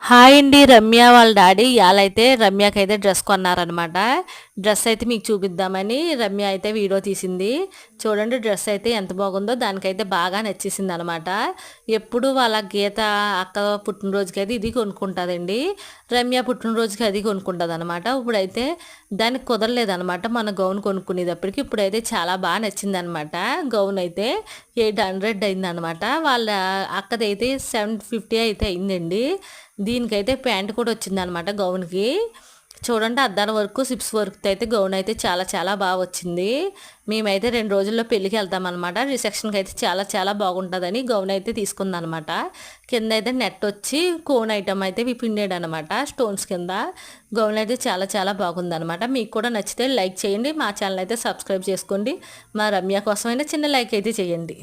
Hi అండి. రమ్య వాళ్ళ daddy ఇయాలైతే రమ్యకైతే dress కొన్నారనమాట. Dress అయితే మీకు చూపిద్దామని రమ్య అయితే వీడియో తీసింది. చూడండి డ్రెస్ అయితే ఎంత బాగుందో, దానికైతే బాగా నచ్చేసిందనమాట. ఎప్పుడు వాళ్ళ గీత అక్క పుట్టినరోజుకైతే ఇది కొనుక్కుంటుందండి. రమ్య పుట్టినరోజుకి అది కొనుక్కుంటుందనమాట. ఇప్పుడైతే దానికి కుదరలేదనమాట మన గౌన్ కొనుక్కునేటప్పటికి. ఇప్పుడైతే చాలా బాగా నచ్చిందనమాట. గౌన్ అయితే 800 అయిందనమాట. వాళ్ళ అక్కదైతే 750 అయితే అయిందండి. దీనికైతే ప్యాంట్ కూడా వచ్చిందనమాట గౌన్కి. చూడండి అద్దాల వరకు సిప్స్ వర్క్తో అయితే గౌన్ అయితే చాలా చాలా బాగా వచ్చింది. మేమైతే 2 రోజుల్లో పెళ్ళికి వెళ్తామన్నమాట. రిసెప్షన్కి అయితే చాలా చాలా బాగుంటుందని గౌన్ అయితే తీసుకుందనమాట. కింద అయితే నెట్ వచ్చి కోన్ ఐటమ్ అయితే పిండాడు అనమాట స్టోన్స్ కింద. గౌన్ అయితే చాలా చాలా బాగుందనమాట. మీకు కూడా నచ్చితే లైక్ చేయండి. మా ఛానల్ అయితే సబ్స్క్రైబ్ చేసుకోండి. మా రమ్య కోసమైనా చిన్న లైక్ అయితే చేయండి.